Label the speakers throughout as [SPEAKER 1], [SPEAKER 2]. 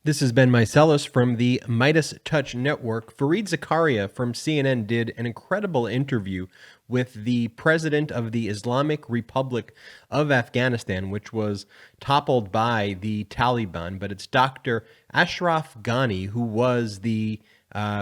[SPEAKER 1] This has been Mycellus from the MeidasTouch network. Fareed Zakaria from CNN did an incredible interview with the president of the Islamic Republic of Afghanistan, which was toppled by the Taliban. But it's Dr. Ashraf Ghani, who was the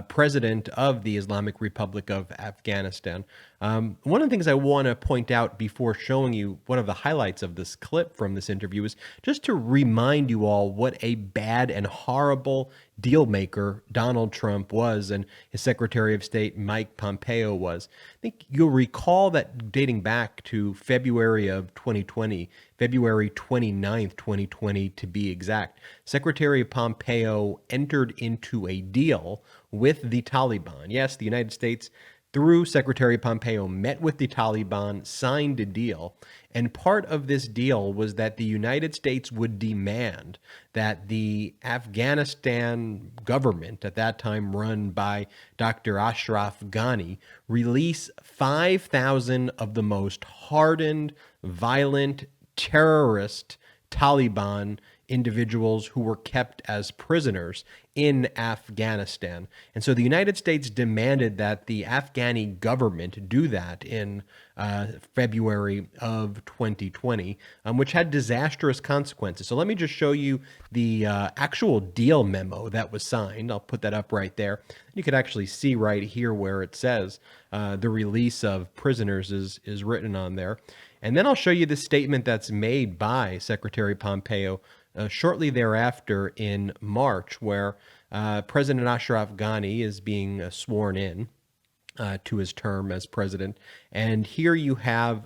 [SPEAKER 1] president of the Islamic Republic of Afghanistan. One of the things I want to point out before showing you one of the highlights of this clip from this interview is just to remind you all what a bad and horrible deal maker Donald Trump was and his Secretary of State Mike Pompeo was. I think you'll recall that dating back to February of 2020, February 29th, 2020 to be exact, Secretary Pompeo entered into a deal with the Taliban. Yes, the United States, through Secretary Pompeo, met with the Taliban, signed a deal, and part of this deal was that the United States would demand that the Afghanistan government, at that time run by Dr. Ashraf Ghani, release 5,000 of the most hardened, violent, terrorist Taliban individuals who were kept as prisoners in Afghanistan. And so the United States demanded that the Afghani government do that in February of 2020, which had disastrous consequences. So let me just show you the actual deal memo that was signed. I'll put that up right there. You could actually see right here where it says the release of prisoners is written on there. And then I'll show you the statement that's made by Secretary Pompeo shortly thereafter in March, where President Ashraf Ghani is being sworn in to his term as president. And here you have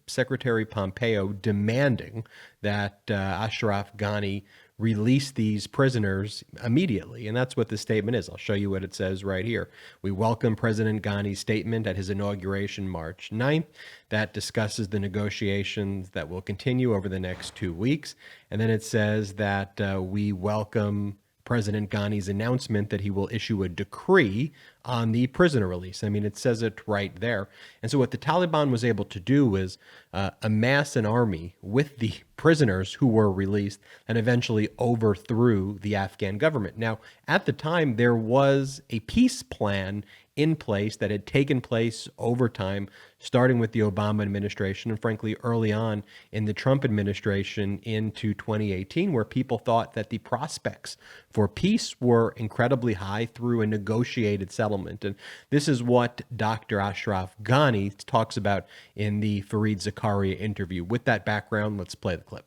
[SPEAKER 1] Secretary Pompeo demanding that Ashraf Ghani release these prisoners immediately. And that's what the statement is. I'll show you what it says right here. We welcome President Ghani's statement at his inauguration March 9th that discusses the negotiations that will continue over the next 2 weeks. And then it says that we welcome President Ghani's announcement that he will issue a decree on the prisoner release. I mean, it says it right there. And so what the Taliban was able to do is amass an army with the prisoners who were released and eventually overthrew the Afghan government. Now, at the time, there was a peace plan in place that had taken place over time, starting with the Obama administration and frankly early on in the Trump administration into 2018, where people thought that the prospects for peace were incredibly high through a negotiated settlement. And this is what Dr. Ashraf Ghani talks about in the Fareed Zakaria interview. With that background, let's play the clip.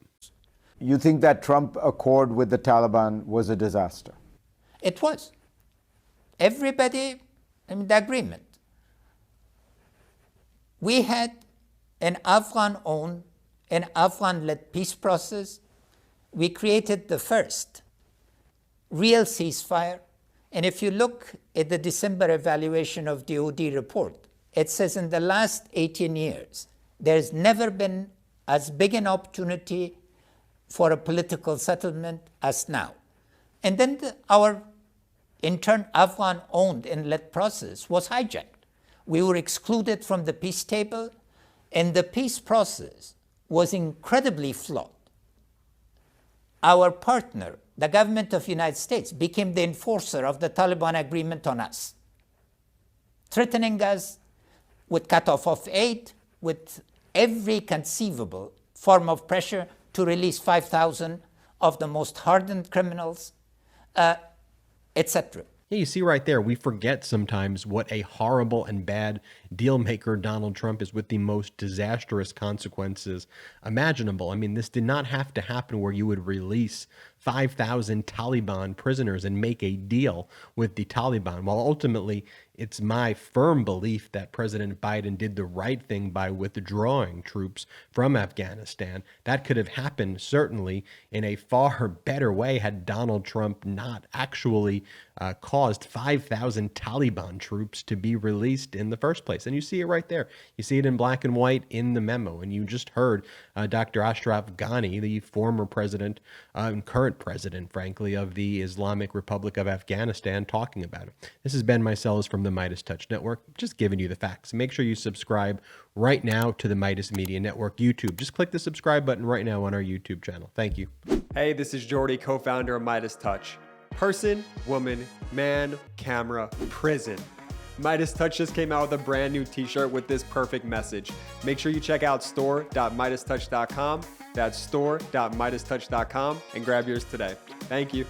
[SPEAKER 2] You think that Trump accord with the Taliban was a disaster?
[SPEAKER 3] It was. Everybody in the agreement. We had an Afghan-owned and Afghan-led peace process. We created the first real ceasefire. And if you look at the December evaluation of the OD report, it says in the last 18 years, there's never been as big an opportunity for a political settlement as now. And then our in turn, Afghan-owned and led process was hijacked. We were excluded from the peace table, and the peace process was incredibly flawed. Our partner, the government of the United States, became the enforcer of the Taliban agreement on us, threatening us with cutoff of aid, with every conceivable form of pressure to release 5,000 of the most hardened criminals, etc.
[SPEAKER 1] Yeah, you see right there, we forget sometimes what a horrible and bad deal maker Donald Trump is with the most disastrous consequences imaginable. I mean, this did not have to happen where you would release 5,000 Taliban prisoners and make a deal with the Taliban. While ultimately, it's my firm belief that President Biden did the right thing by withdrawing troops from Afghanistan. That could have happened certainly in a far better way had Donald Trump not actually caused 5,000 Taliban troops to be released in the first place. place. And you see it right there. You see it in black and white in the memo. And you just heard Dr. Ashraf Ghani, the former president and current president, frankly, of the Islamic Republic of Afghanistan, talking about it. This is Ben Meiselas from the MeidasTouch Network, just giving you the facts. Make sure you subscribe right now to the Meidas Media Network YouTube. Just click the subscribe button right now on our YouTube channel. Thank you.
[SPEAKER 4] Hey, this is Jordy, co-founder of MeidasTouch. Person, woman, man, camera, prison. MeidasTouch just came out with a brand new t-shirt with this perfect message. Make sure you check out store.meidastouch.com. That's store.meidastouch.com and grab yours today. Thank you.